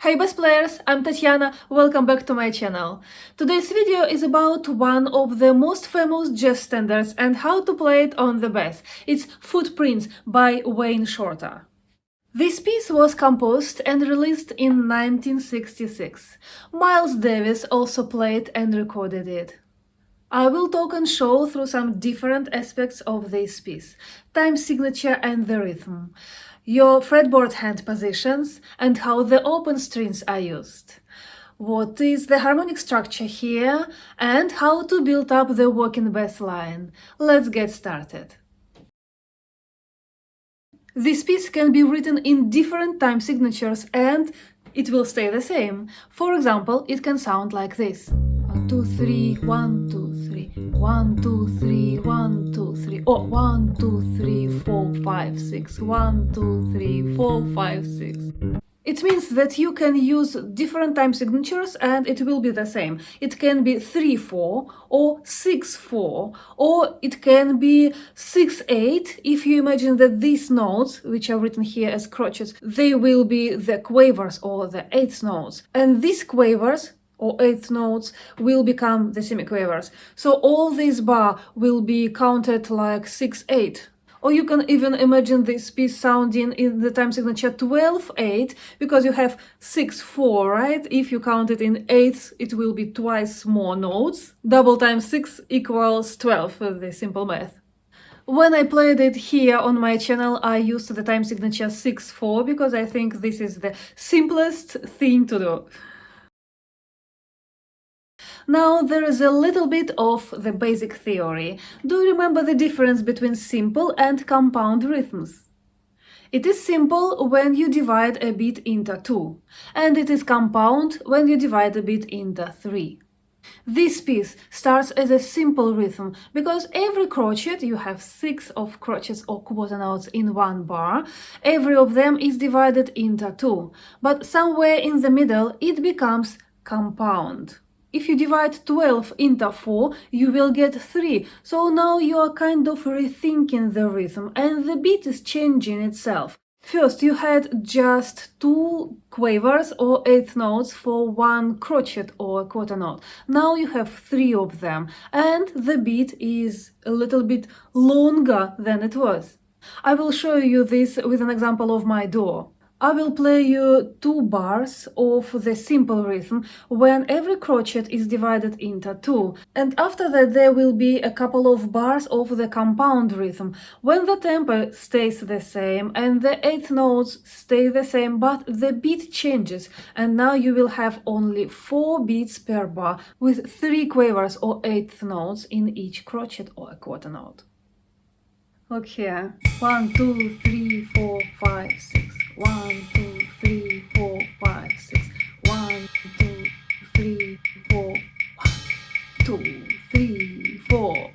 Hey bass players, I'm Tatiana, welcome back to my channel. Today's video is about one of the most famous jazz standards and how to play it on the bass. It's Footprints by Wayne Shorter. This piece was composed and released in 1966. Miles Davis also played and recorded it. I will talk and show through some different aspects of this piece: time signature and the rhythm, your fretboard hand positions, and how the open strings are used. What is the harmonic structure here, and how to build up the working bass line. Let's get started. This piece can be written in different time signatures and it will stay the same. For example, it can sound like this: 1, 2, 3, 1, 2, 3, 1, 2, 3, 1, 2, 3, or 1, 2, 3, 4, 5, 6, 1, 2, 3, 4, 5, 6. It means that you can use different time signatures and it will be the same. It can be 3-4 or 6-4, or it can be 6-8 if you imagine that these notes, which are written here as crotchets, they will be the quavers or the eighth notes. And these quavers or eighth notes will become the semiquavers. So all this bar will be counted like 6-8. Or you can even imagine this piece sounding in the time signature 12-8, because you have 6-4, right? If you count it in eighths, it will be twice more notes. Double times 6 equals 12, the simple math. When I played it here on my channel, I used the time signature 6-4 because I think this is the simplest thing to do. Now there is a little bit of the basic theory. Do you remember the difference between simple and compound rhythms? It is simple when you divide a beat into 2, and it is compound when you divide a beat into 3. This piece starts as a simple rhythm because every crotchet, you have 6 of crotchets or quarter notes in one bar, every of them is divided into 2, but somewhere in the middle it becomes compound. If you divide 12 into 4, you will get 3, so now you are kind of rethinking the rhythm and the beat is changing itself. First, you had just 2 quavers or eighth notes for one crotchet or quarter note. Now you have 3 of them, and the beat is a little bit longer than it was. I will show you this with an example of my duo. I will play you 2 bars of the simple rhythm when every crotchet is divided into 2, and after that there will be a couple of bars of the compound rhythm when the tempo stays the same and the eighth notes stay the same, but the beat changes, and now you will have only 4 beats per bar with 3 quavers or eighth notes in each crotchet or a quarter note. Look here: 1, 2, 3, 4, 5, 6. 1, 2, 3, 4, 5, 6. 1, 2, 3, 4. 1, 2, 3, 4.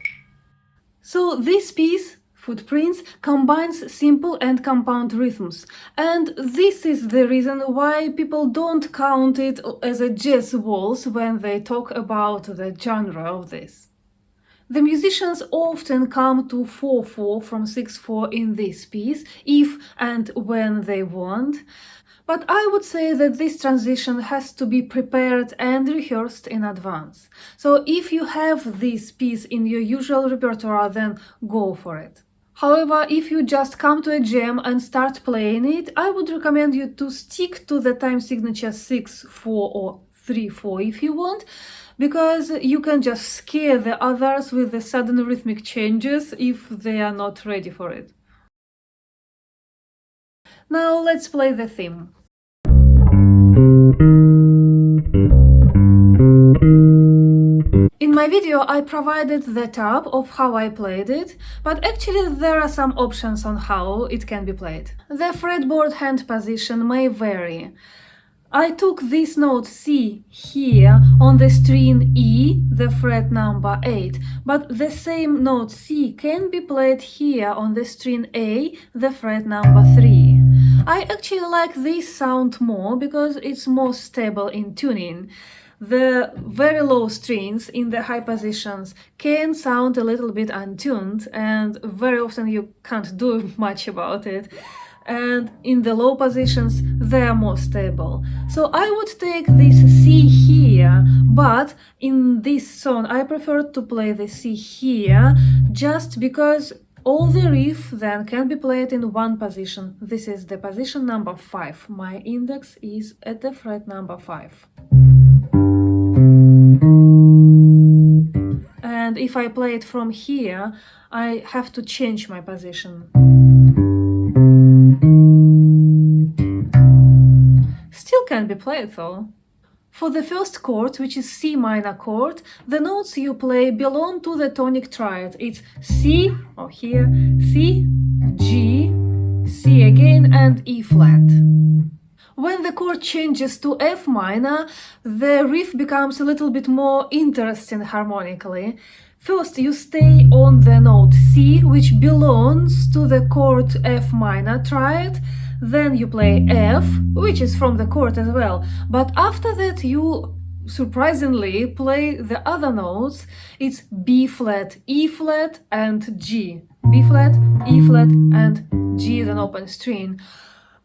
So this piece, Footprints, combines simple and compound rhythms, and this is the reason why people don't count it as a jazz waltz when they talk about the genre of this. The musicians often come to 4-4 from 6-4 in this piece, if and when they want, but I would say that this transition has to be prepared and rehearsed in advance. So if you have this piece in your usual repertoire, then go for it. However, if you just come to a jam and start playing it, I would recommend you to stick to the time signature 6-4 or 3-4 if you want, because you can just scare the others with the sudden rhythmic changes if they are not ready for it. Now let's play the theme. In my video I provided the tab of how I played it, but actually there are some options on how it can be played. The fretboard hand position may vary. I took this note C here on the string E, the fret number 8, but the same note C can be played here on the string A, the fret number 3. I actually like this sound more because it's more stable in tuning. The very low strings in the high positions can sound a little bit untuned, and very often you can't do much about it. and in the low positions they are more stable. So I would take this C here, but in this song I prefer to play the C here just because all the riff then can be played in one position. This is the position number 5. My index is at the fret number 5. And if I play it from here, I have to change my position. Still can be played though. For the first chord, which is C minor chord, the notes you play belong to the tonic triad. It's C, or here, C, G, C again, and E flat. When the chord changes to F minor, the riff becomes a little bit more interesting harmonically. First, you stay on the note C, which belongs to the chord F minor triad. Then you play F, which is from the chord as well. But after that, you surprisingly play the other notes. It's B flat, E flat, and G. B flat, E flat, and G is an open string.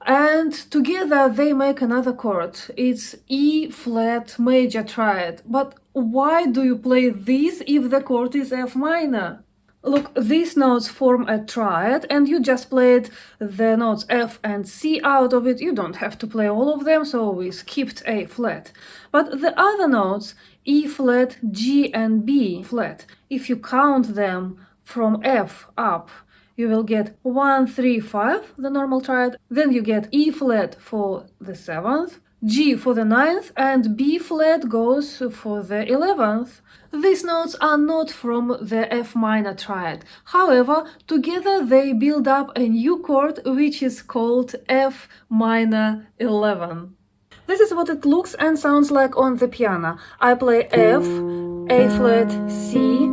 And together they make another chord. It's E flat major triad. But why do you play this if the chord is F minor? Look, these notes form a triad and you just played the notes F and C out of it. You don't have to play all of them, so we skipped A flat. But the other notes, E flat, G and B flat, if you count them from F up, you will get 1, 3, 5, the normal triad. Then you get E flat for the 7th, G for the 9th, and B flat goes for the 11th. These notes are not from the F minor triad. However, together they build up a new chord which is called F minor 11. This is what it looks and sounds like on the piano. I play F, A flat, C,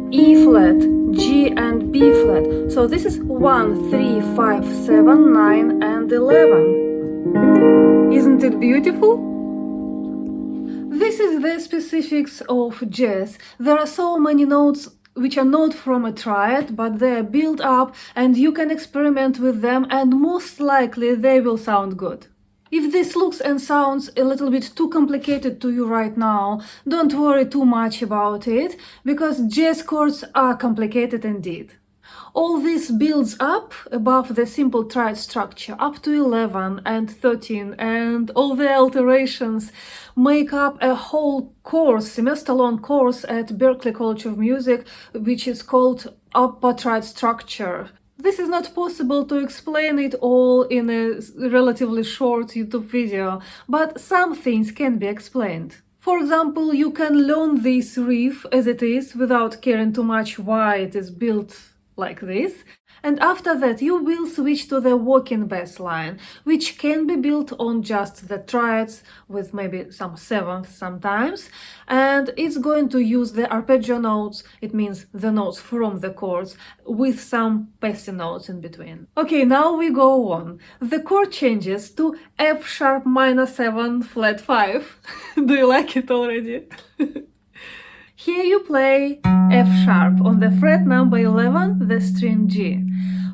E flat, G and B flat. So this is 1, 3, 5, 7, 9 and 11. Isn't it beautiful? This is the specifics of jazz. There are so many notes which are not from a triad, but they are built up and you can experiment with them and most likely they will sound good. If this looks and sounds a little bit too complicated to you right now, don't worry too much about it, because jazz chords are complicated indeed. All this builds up above the simple triad structure up to 11 and 13, and all the alterations make up a whole course, semester-long course at Berklee College of Music, which is called upper triad structure. This is not possible to explain it all in a relatively short YouTube video, but some things can be explained. For example, you can learn this riff as it is without caring too much why it is built like this, and after that you will switch to the working bass line, which can be built on just the triads with maybe some sevenths sometimes, and it's going to use the arpeggio notes, it means the notes from the chords, with some passy notes in between. Okay, now we go on. The chord changes to F sharp minor 7 flat 5. Do you like it already? Here you play F sharp on the fret number 11, the string G.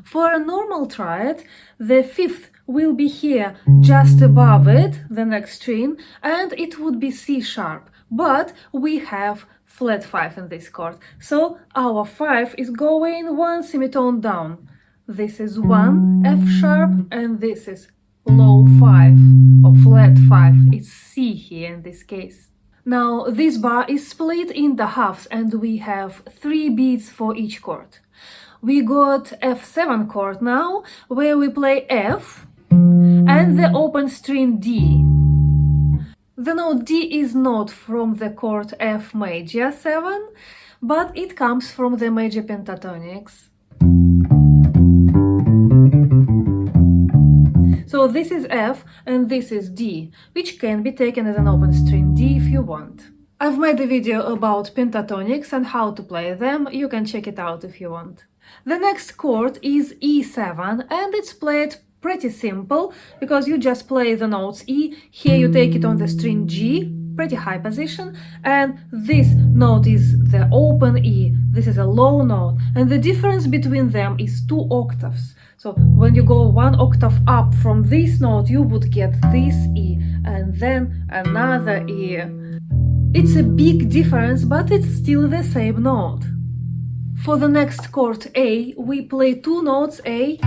For a normal triad, the 5th will be here just above it, the next string, and it would be C sharp. But we have flat 5 in this chord, so our 5 is going one semitone down. This is 1 F sharp and this is low 5 or flat 5. It's C here in this case. Now this bar is split into halves and we have 3 beats for each chord. We got F7 chord now, where we play F and the open string D. The note D is not from the chord F major 7, but it comes from the major pentatonics. So this is F and this is D, which can be taken as an open string D if you want. I've made a video about pentatonics and how to play them, you can check it out if you want. The next chord is E7 and it's played pretty simple, because you just play the notes E, here you take it on the string G, pretty high position, and this note is the open E, this is a low note, and the difference between them is 2 octaves. So when you go one octave up from this note, you would get this E and then another E. It's a big difference, but it's still the same note. For the next chord A, we play two notes A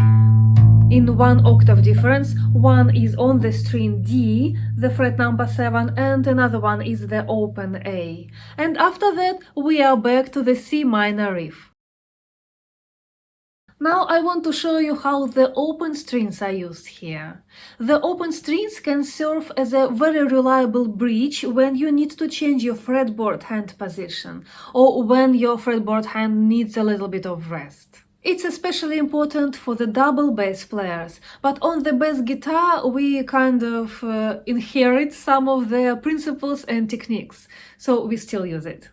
in one octave difference. One is on the string D, the fret number 7, and another one is the open A. And after that, we are back to the C minor riff. Now I want to show you how the open strings are used here. The open strings can serve as a very reliable bridge when you need to change your fretboard hand position, or when your fretboard hand needs a little bit of rest. It's especially important for the double bass players, but on the bass guitar we kind of inherit some of their principles and techniques, so we still use it.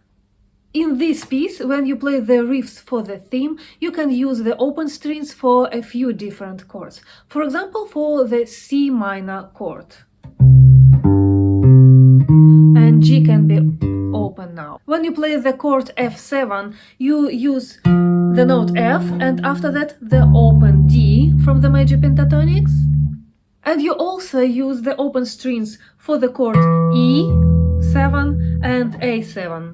In this piece, when you play the riffs for the theme, you can use the open strings for a few different chords. For example, for the C minor chord. And G can be open now. When you play the chord F7, you use the note F and after that the open D from the major pentatonics. And you also use the open strings for the chord E7 and A7.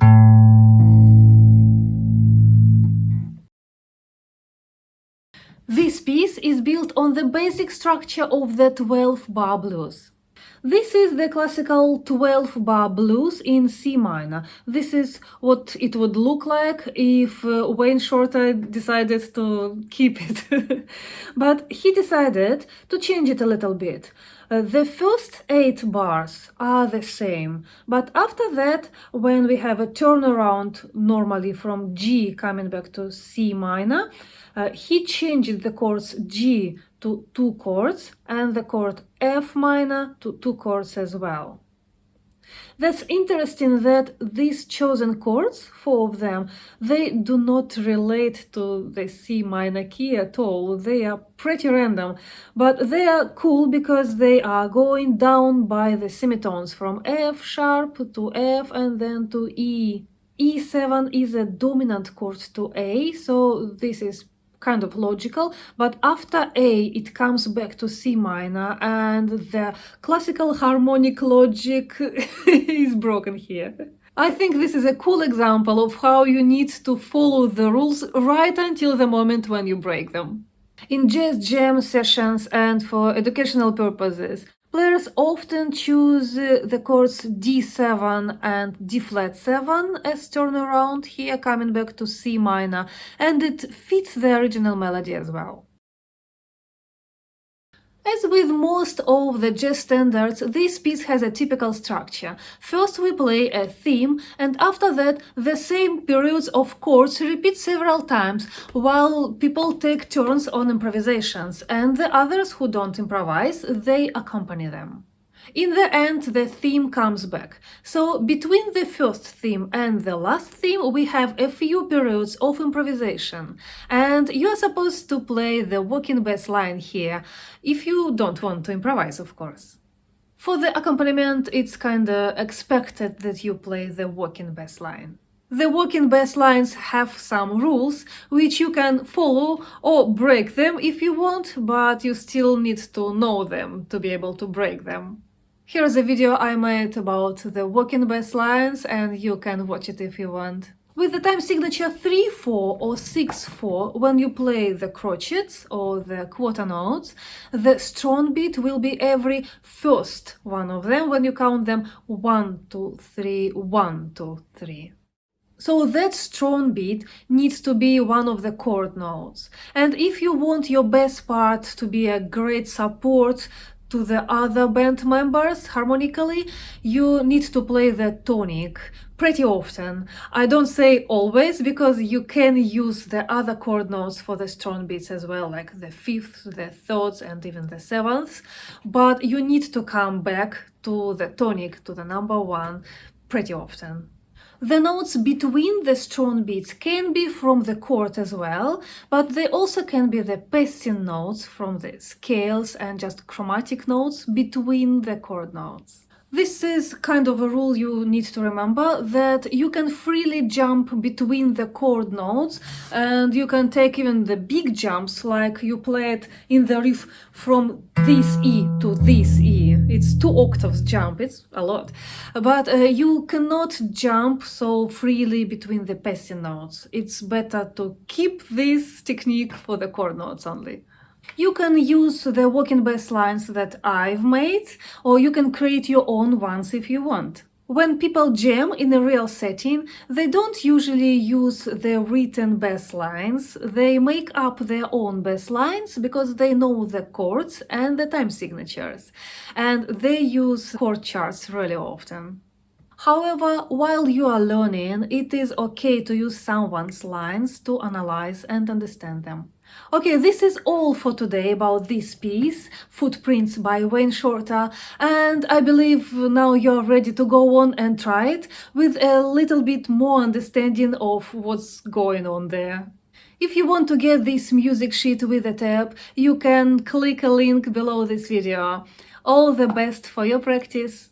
This piece is built on the basic structure of the 12-bar blues. This is the classical 12-bar blues in C minor. This is what it would look like if Wayne Shorter decided to keep it. But he decided to change it a little bit. The first 8 bars are the same, but after that, when we have a turnaround normally from G coming back to C minor, he changes the chords G to 2 chords and the chord F minor to 2 chords as well. That's interesting that these chosen chords, 4 of them, they do not relate to the C minor key at all. They are pretty random, but they are cool because they are going down by the semitones from F sharp to F and then to E. E7 is a dominant chord to A, so this is kind of logical, but after A it comes back to C minor and the classical harmonic logic is broken here. I think this is a cool example of how you need to follow the rules right until the moment when you break them. In jazz jam sessions and for educational purposes, players often choose the chords D7 and D flat 7 as turnaround here, coming back to C minor, and it fits the original melody as well. As with most of the jazz standards, this piece has a typical structure. First we play a theme, and after that the same periods of chords repeat several times, while people take turns on improvisations, and the others who don't improvise, they accompany them. In the end, the theme comes back. So between the first theme and the last theme, we have a few periods of improvisation. And you're supposed to play the walking bass line here, if you don't want to improvise, of course. For the accompaniment, it's kinda expected that you play the walking bass line. The walking bass lines have some rules, which you can follow or break them if you want, but you still need to know them to be able to break them. Here's a video I made about the walking bass lines, and you can watch it if you want. With the time signature 3/4 or 6/4, when you play the crotchets or the quarter notes, the strong beat will be every first one of them when you count them 1, 2, 3, 1, 2, 3. So that strong beat needs to be one of the chord notes. And if you want your bass part to be a great support to the other band members harmonically, you need to play the tonic pretty often. I don't say always, because you can use the other chord notes for the strong beats as well, like the 5th, the 3rd, and even the 7th, but you need to come back to the tonic, to the number 1, pretty often. The notes between the strong beats can be from the chord as well, but they also can be the passing notes from the scales and just chromatic notes between the chord notes. This is kind of a rule you need to remember, that you can freely jump between the chord notes, and you can take even the big jumps, like you play it in the riff from this E to this E. It's 2 octaves jump, it's a lot. But you cannot jump so freely between the passing notes. It's better to keep this technique for the chord notes only. You can use the walking bass lines that I've made, or you can create your own ones if you want. When people jam in a real setting, they don't usually use the written bass lines. They make up their own bass lines because they know the chords and the time signatures, and they use chord charts really often. However, while you are learning, it is okay to use someone's lines to analyze and understand them. Okay, this is all for today about this piece, Footprints by Wayne Shorter, and I believe now you're ready to go on and try it with a little bit more understanding of what's going on there. If you want to get this music sheet with a tab, you can click a link below this video. All the best for your practice!